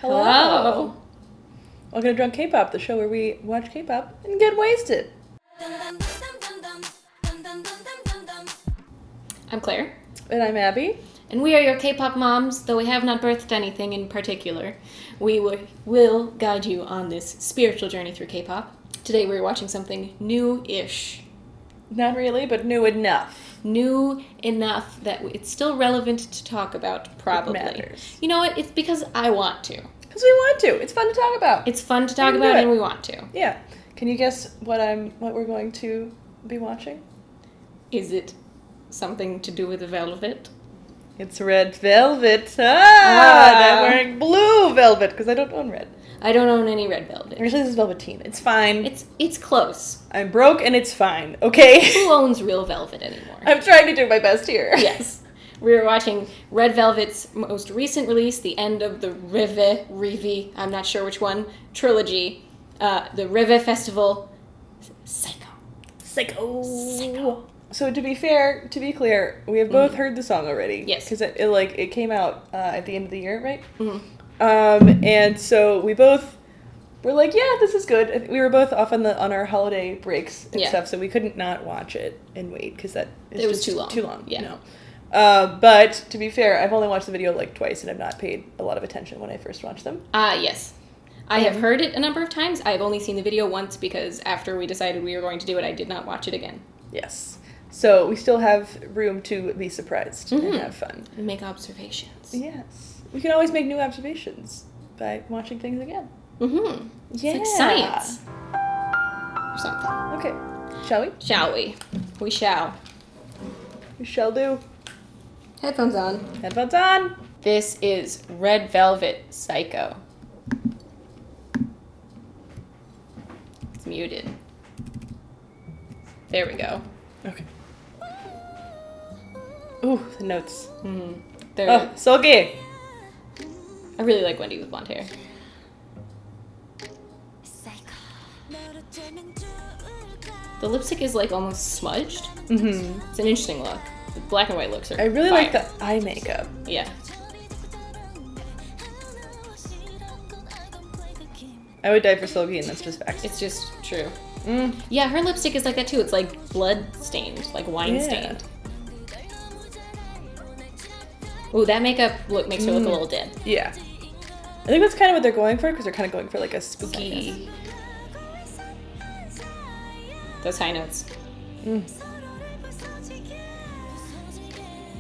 Hello. Welcome to Drunk K-Pop, the show where we watch K-Pop and get wasted. I'm Claire. And I'm Abby. And we are your K-pop moms, though we have not birthed anything in particular. We will guide you on this spiritual journey through K-pop. Today we're watching something new-ish. Not really, but new enough. New enough that it's still relevant to talk about, probably. It matters. You know what? It's because I want to. Because we want to. It's fun to talk about. It's fun to talk about and we want to. Yeah. Can you guess what we're going to be watching? Is it something to do with velvet? It's red velvet. I'm wearing blue velvet because I don't own red. I don't own any red velvet. Actually, this is velveteen. It's fine. It's close. I'm broke and it's fine, okay? Who owns real velvet anymore? I'm trying to do my best here. Yes. We're watching Red Velvet's most recent release, the end of the Rive, I'm not sure which one, trilogy, the Rive Festival, Psycho. So to be clear, we have both heard the song already. Yes. Because it came out at the end of the year, right? Mm-hmm. And so we both were like, yeah, this is good. We were both off on our holiday breaks and stuff, so we couldn't not watch it and wait because it was too long. Too long. Yeah. No. But to be fair, I've only watched the video like twice and I've not paid a lot of attention when I first watched them. Yes. I have heard it a number of times. I've only seen the video once because after we decided we were going to do it, I did not watch it again. Yes. So we still have room to be surprised and have fun. And make observations. Yes. We can always make new observations by watching things again. Mm-hmm. Yeah. It's like science. Or something. Okay. Shall we? Shall we? We shall. We shall do. Headphones on. Headphones on. This is Red Velvet Psycho. It's muted. There we go. Okay. Ooh, the notes. Mm-hmm. Oh, sulky. I really like Wendy with blonde hair. The lipstick is like almost smudged. Mm-hmm. It's an interesting look. The black and white looks are I really fire. like the eye makeup. Yeah. I would die for sulky, and that's just facts. It's just true. Mm. Yeah, her lipstick is like that too. It's like blood stained, like wine stained. Ooh, that makeup look makes her look a little dead. Yeah. I think that's kind of what they're going for, because they're kind of going for like a spooky... Those high notes. Mm.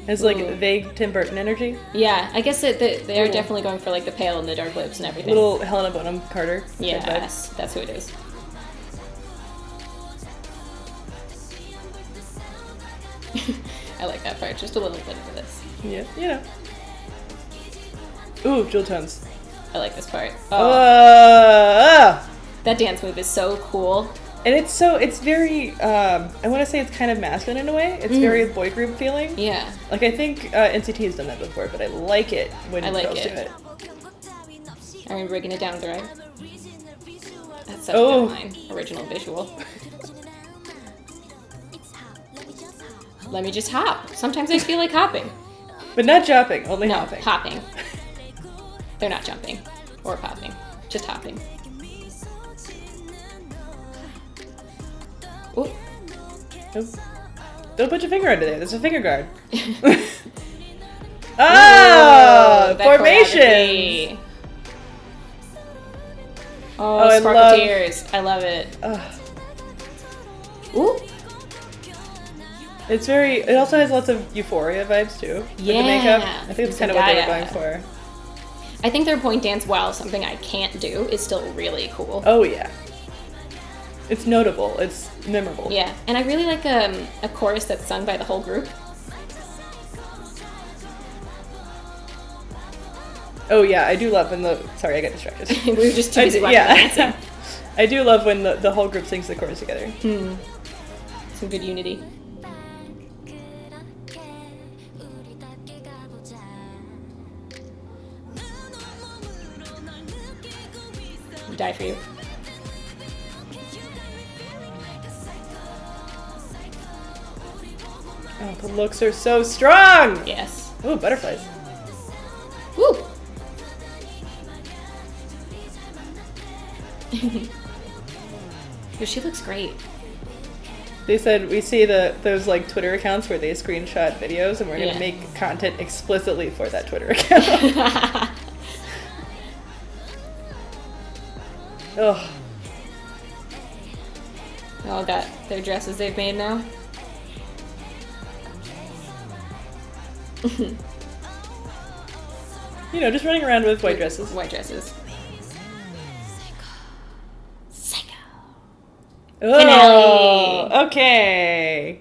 It's like vague Tim Burton energy. Yeah, I guess they are definitely going for like the pale and the dark lips and everything. Little Helena Bonham Carter. Yes, that's who it is. I like that part, just a little bit for this. Yeah, you know. Ooh, jewel tones. I like this part. That dance move is so cool. And it's very, I want to say it's kind of masculine in a way. It's very boy group feeling. Yeah. Like, I think NCT has done that before, but I like it when girls do it. I remember breaking it down with the right. That's such a good line. Original visual. Let me just hop. Sometimes I feel like hopping. But not jumping, only hopping. No, hopping. They're not jumping. Or popping. Just hopping. Ooh. Oh. Don't put your finger under there. There's a finger guard. Formation. Oh, sparkle tears. I love it. Ooh. It also has lots of Euphoria vibes too. Yeah. With the makeup. I think that's kind of what they were going for. I think their point dance, while something I can't do, is still really cool. Oh yeah. It's notable. It's memorable. Yeah, and I really like a chorus that's sung by the whole group. Oh yeah, I do love when sorry, I got distracted. We were just too busy watching the dancing. I do love when the whole group sings the chorus together. Some good unity. Die for you. Oh, the looks are so strong! Yes. Ooh, butterflies. Woo! But she looks great. They said we see those like Twitter accounts where they screenshot videos, and we're gonna make content explicitly for that Twitter account. Ugh. They all got their dresses they've made now. You know, just running around with white dresses. White dresses. Psycho. Oh, Finale. Okay.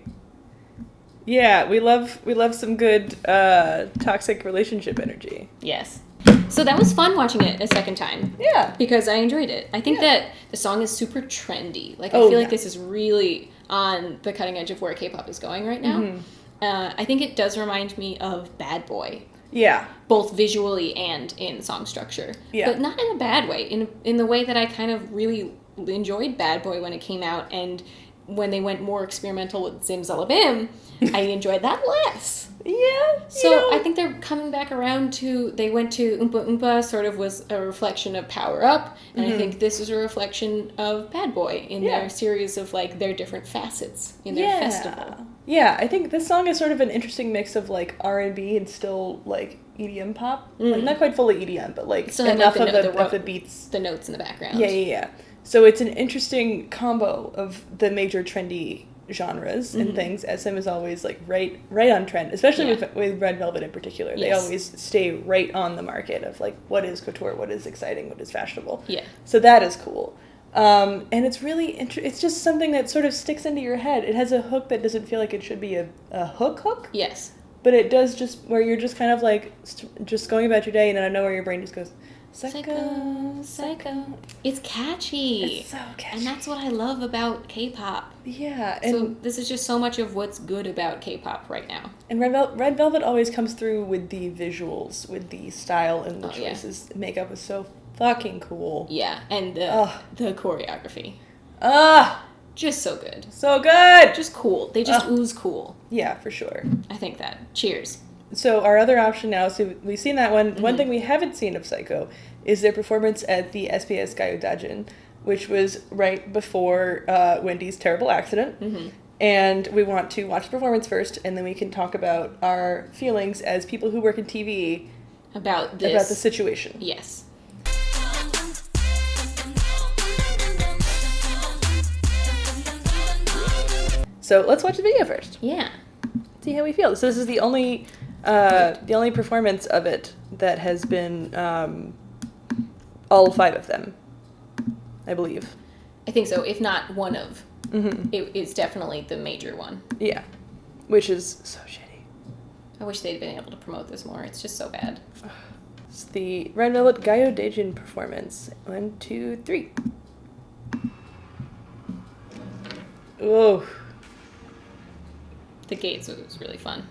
Yeah, we love some good toxic relationship energy. Yes. So that was fun watching it a second time. Yeah. Because I enjoyed it. I think that the song is super trendy. Like, I feel like this is really on the cutting edge of where K-pop is going right now. Mm-hmm. I think it does remind me of Bad Boy. Yeah. Both visually and in song structure. Yeah. But not in a bad way. In the way that I kind of really enjoyed Bad Boy when it came out, and when they went more experimental with Zimzalabim, I enjoyed that less. Yeah. So I think they're coming back around to, they went to Oompa Oompa, sort of was a reflection of Power Up, and I think this is a reflection of Bad Boy in their series of, like, their different facets in their festival. Yeah, I think this song is sort of an interesting mix of, like, R&B and still, like, EDM pop. Like, not quite fully EDM, but, like, still enough like of the beats. The notes in the background. Yeah. So it's an interesting combo of the major trendy genres and things. SM is always, like, right on trend, especially with Red Velvet in particular. They always stay right on the market of, like, what is couture, what is exciting, what is fashionable. Yeah. So that is cool. And it's really it's just something that sort of sticks into your head. It has a hook that doesn't feel like it should be a hook. Yes. But it does, just where you're just kind of like just going about your day, and I know where your brain just goes, psycho. It's catchy. It's so catchy. And that's what I love about K-pop. Yeah. And so this is just so much of what's good about K-pop right now. And Red Velvet always comes through with the visuals, with the style and the choices. Yeah. Makeup is so fucking cool. Yeah, and the choreography. Just so good. So good! Just cool. They just ooze cool. Yeah, for sure. I think that. Cheers. So our other option now, so we've seen that one. Mm-hmm. One thing we haven't seen of Psycho is their performance at the SBS Gayo Dajin, which was right before Wendy's terrible accident. Mm-hmm. And we want to watch the performance first, and then we can talk about our feelings as people who work in TV about the situation. Yes. So let's watch the video first. Yeah. See how we feel. So this is the only performance of it that has been all 5 of them, I believe. I think so, if not one of. Mm-hmm. It's definitely the major one. Yeah. Which is so shitty. I wish they'd been able to promote this more. It's just so bad. It's the Red Velvet Gayo Dajin performance. 1, 2, 3. Oh. The gates was really fun.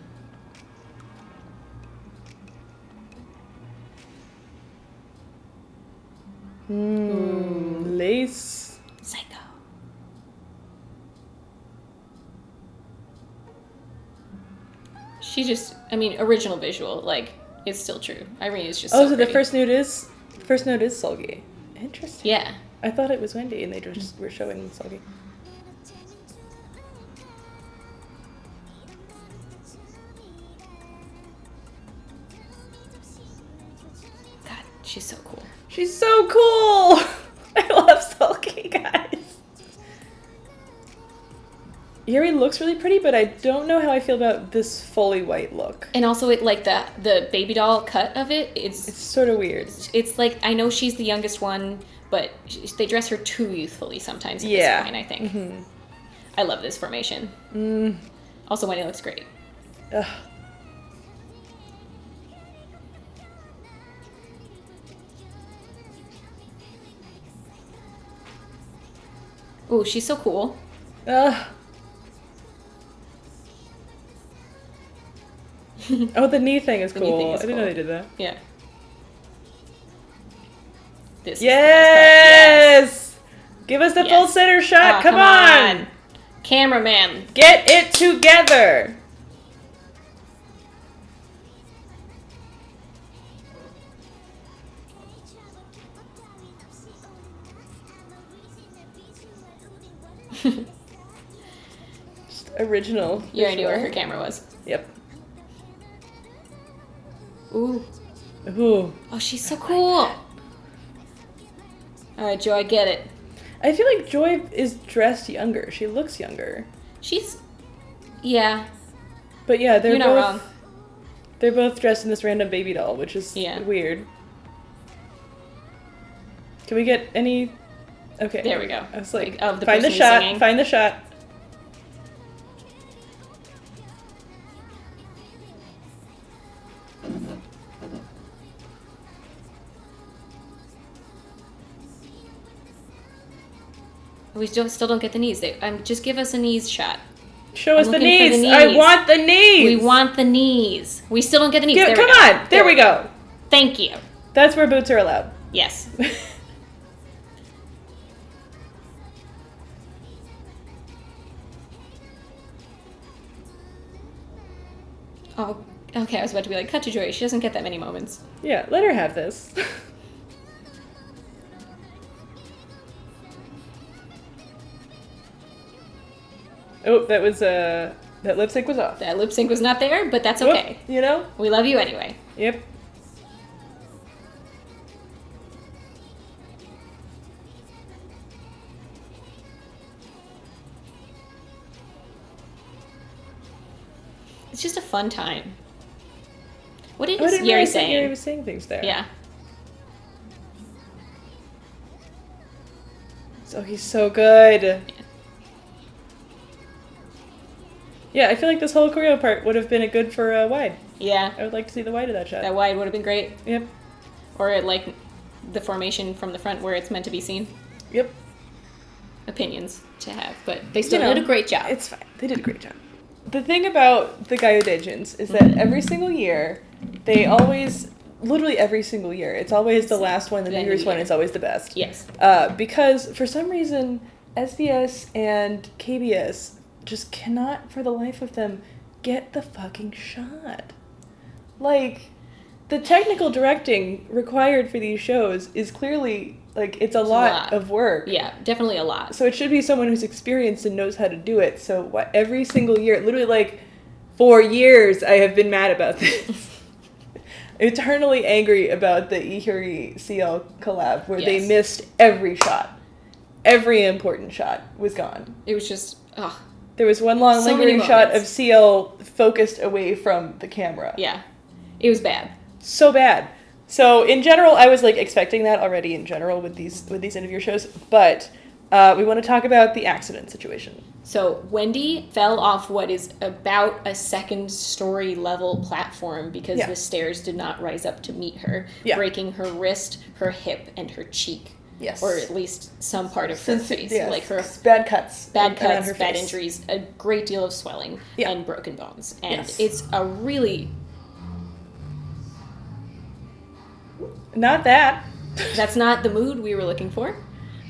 Lace. Psycho. She just, original visual, like, it's still true. Irene is just so pretty. The first note is Solgi. Interesting. Yeah. I thought it was Wendy, and they just were showing Solgi. She's so cool. She's so cool! I love Sulky, guys. Yuri looks really pretty, but I don't know how I feel about this fully white look. And also, it like the baby doll cut of it, it's sort of weird. It's like, I know she's the youngest one, but they dress her too youthfully sometimes at this point, I think. Mm-hmm. I love this formation. Also, Wendy looks great. Ugh. Ooh, she's so cool. Oh, the knee thing is cool. I didn't know they did that. Yeah. This yes! Give us the full center shot. Come on! Cameraman. Get it together! Just original. You already knew where her camera was. Yep. Ooh. Ooh. Oh, she's so cool. All right, Joy, I get it. I feel like Joy is dressed younger. She looks younger. Yeah. But yeah, You're not wrong. They're both dressed in this random baby doll, which is weird. Can we get any... Okay. There we go. I was like, of the find the shot, singing. Find the shot. We still don't get the knees. Just give us a knees shot. Show us the knees. I want the knees. We want the knees. We still don't get the knees. Come on. There we go. Thank you. That's where boots are allowed. Yes. Oh, okay. I was about to be like, cut to Joy. She doesn't get that many moments. Yeah, let her have this. Oh, that lip sync was off. That lip sync was not there, but that's okay. You know? We love you anyway. Yep. It's just a fun time. What is Yeri saying? Yeri was saying things there. Yeah. So he's so good. Yeah, I feel like this whole choreo part would have been good for a wide. Yeah. I would like to see the wide of that shot. That wide would have been great. Yep. Or like the formation from the front where it's meant to be seen. Yep. Opinions to have, but they still did a great job. It's fine. They did a great job. The thing about the gayo daejins is that every single year, they always, literally every single year, it's always the last one, the New Year's one is always the best. Yes. Because for some reason, SBS and KBS just cannot, for the life of them, get the fucking shot. Like, the technical directing required for these shows is clearly, like, it's a lot of work. Yeah, definitely a lot. So it should be someone who's experienced and knows how to do it. So every single year, literally like 4 years, I have been mad about this. Eternally angry about the Ihuri CL collab where they missed every shot. Every important shot was gone. It was just, There was one long lingering shot of CL focused away from the camera. Yeah. It was bad. So bad. So in general, I was like expecting that already in general with these interview shows, but we want to talk about the accident situation. So Wendy fell off what is about a second story level platform because the stairs did not rise up to meet her, breaking her wrist, her hip, and her cheek. Yes. Or at least some part of her face. Yes. Like her bad cuts, bad injuries, a great deal of swelling, and broken bones. And it's a really... Not that. That's not the mood we were looking for.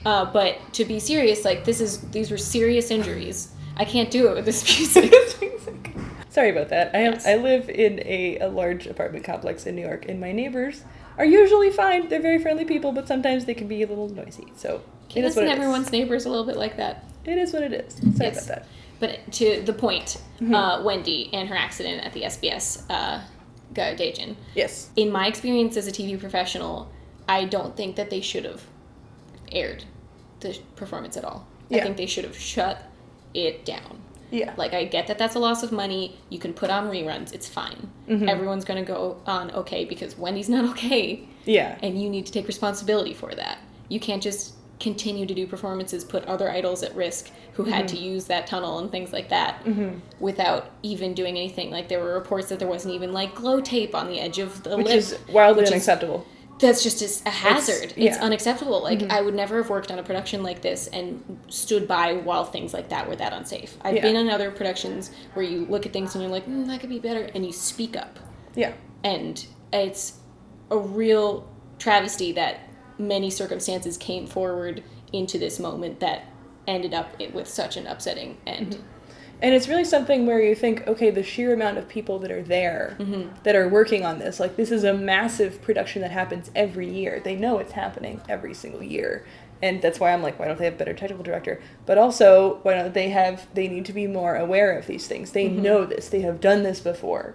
But to be serious, like, these were serious injuries. I can't do it with this music. Sorry about that. I live in a large apartment complex in New York, and my neighbors are usually fine. They're very friendly people, but sometimes they can be a little noisy. So it is what it is. Everyone's neighbor's a little bit like that. It is what it is. Sorry about that. But to the point, Wendy and her accident at the SBS Gayo Daejin. Yes. In my experience as a TV professional, I don't think that they should have aired the performance at all. I think they should have shut it down. Yeah. Like, I get that that's a loss of money. You can put on reruns. It's fine. Mm-hmm. Everyone's going to go on okay because Wendy's not okay. Yeah. And you need to take responsibility for that. You can't just continue to do performances, put other idols at risk who had to use that tunnel and things like that without even doing anything. Like, there were reports that there wasn't even, like, glow tape on the edge of the lip. Which is wildly unacceptable. That's just a hazard. It's unacceptable. Like, I would never have worked on a production like this and stood by while things like that were that unsafe. I've been in other productions where you look at things and you're like, that could be better, and you speak up. Yeah. And it's a real travesty that many circumstances came forward into this moment that ended up with such an upsetting end. Mm-hmm. And it's really something where you think, okay, the sheer amount of people that are there, that are working on this, like, this is a massive production that happens every year. They know it's happening every single year. And that's why I'm like, why don't they have a better technical director? But also, why don't they need to be more aware of these things. They know this. They have done this before.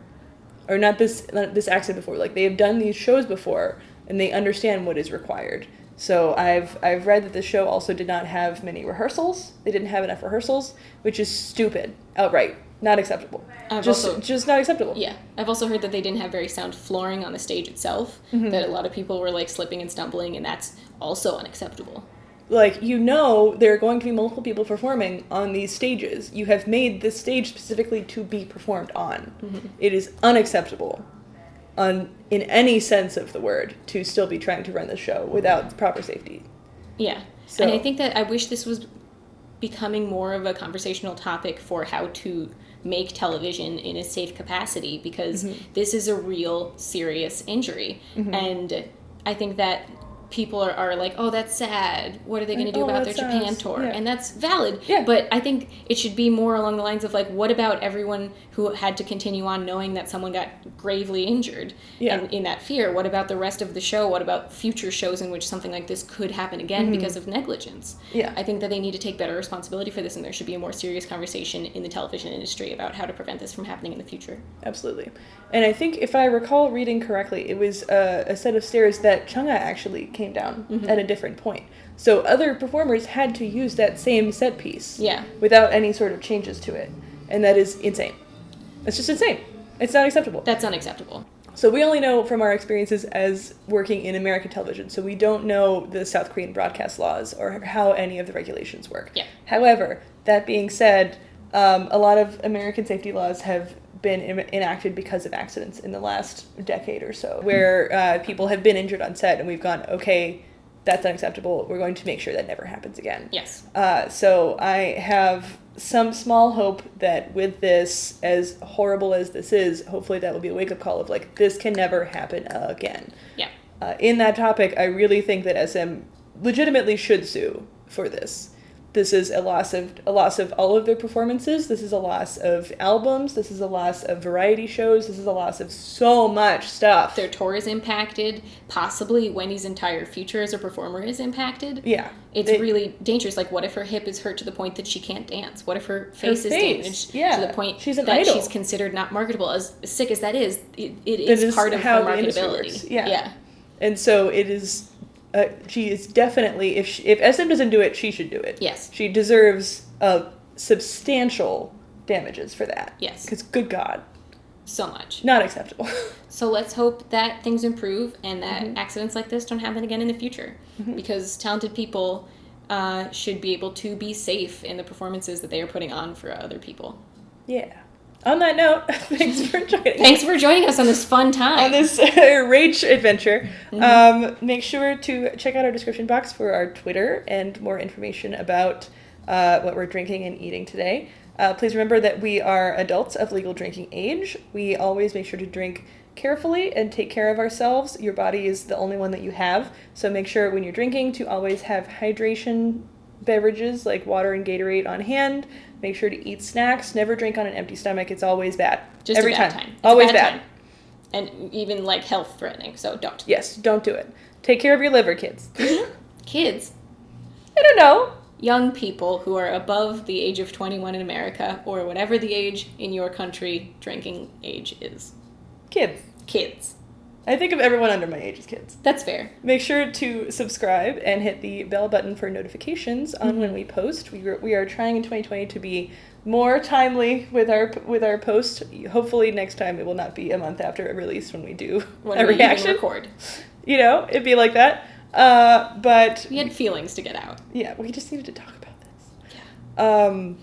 Or not this accident before. Like, they have done these shows before, and they understand what is required. So I've read that the show also did not have many rehearsals. They didn't have enough rehearsals, which is stupid. Outright. Not acceptable. Just not acceptable. Yeah. I've also heard that they didn't have very sound flooring on the stage itself. That a lot of people were, like, slipping and stumbling, and that's also unacceptable. Like, there are going to be multiple people performing on these stages. You have made this stage specifically to be performed on. It is unacceptable, in any sense of the word, to still be trying to run the show without proper safety. Yeah. So. And I think that I wish this was becoming more of a conversational topic for how to make television in a safe capacity, because this is a real serious injury. And I think that people are like, oh, that's sad. What are they going to do about their Japan tour? Yeah. And that's valid. Yeah. But I think it should be more along the lines of, like, what about everyone who had to continue on knowing that someone got gravely injured and in that fear? What about the rest of the show? What about future shows in which something like this could happen again because of negligence? Yeah. I think that they need to take better responsibility for this, and there should be a more serious conversation in the television industry about how to prevent this from happening in the future. Absolutely. And I think, if I recall reading correctly, it was a set of stairs that Chungha actually came down at a different point. So other performers had to use that same set piece without any sort of changes to it. And that is insane. It's just insane. It's not acceptable. That's unacceptable. So we only know from our experiences as working in American television. So we don't know the South Korean broadcast laws or how any of the regulations work. Yeah. However, that being said, a lot of American safety laws have been enacted because of accidents in the last decade or so, where people have been injured on set, and we've gone, okay, that's unacceptable. We're going to make sure that never happens again. Yes. So I have some small hope that with this, as horrible as this is, hopefully that will be a wake-up call of, like, this can never happen again. Yeah. In that topic, I really think that SM legitimately should sue for this. This is a loss of all of their performances. This is a loss of albums. This is a loss of variety shows. This is a loss of so much stuff. Their tour is impacted. Possibly Wendy's entire future as a performer is impacted. Yeah. It's really dangerous. Like, what if her hip is hurt to the point that she can't dance? What if her face is damaged to the point that she's considered not marketable? As sick as that is, it is part of her marketability. Yeah. And so it is... she is definitely, if SM doesn't do it, she should do it. Yes. She deserves substantial damages for that. Yes. Because, good God. So much. Not acceptable. So let's hope that things improve and that accidents like this don't happen again in the future. Because talented people should be able to be safe in the performances that they are putting on for other people. Yeah. On that note, thanks for joining us. Thanks for joining us on this fun time. On this rage adventure. Make sure to check out our description box for our Twitter and more information about what we're drinking and eating today. Please remember that we are adults of legal drinking age. We always make sure to drink carefully and take care of ourselves. Your body is the only one that you have. So make sure when you're drinking to always have hydration beverages like water and Gatorade on hand. Make sure to eat snacks. Never drink on an empty stomach. It's always bad. Just every time. It's always bad. And even, like, health threatening. So don't. Yes, don't do it. Take care of your liver, kids. Kids. I don't know. Young people who are above the age of 21 in America, or whatever the age in your country drinking age is. Kids. I think of everyone under my age as kids. That's fair. Make sure to subscribe and hit the bell button for notifications on when we post. We are trying in 2020 to be more timely with our post. Hopefully next time it will not be a month after a release when we do a reaction. Even record. You know, it'd be like that. But we had feelings to get out. Yeah, we just needed to talk about this. Yeah.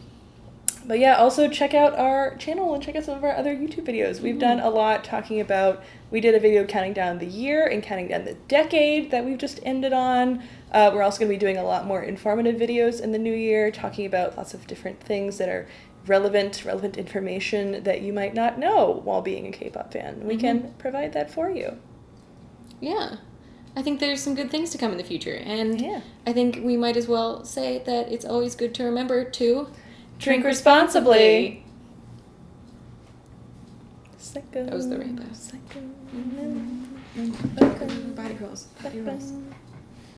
But yeah, also check out our channel and check out some of our other YouTube videos. We've done a lot talking about, we did a video counting down the year and counting down the decade that we've just ended on. We're also going to be doing a lot more informative videos in the new year, talking about lots of different things that are relevant information that you might not know while being a K-pop fan. We can provide that for you. Yeah. I think there's some good things to come in the future. And I think we might as well say that it's always good to remember to... drink responsibly. That was the rainbow. Body rolls.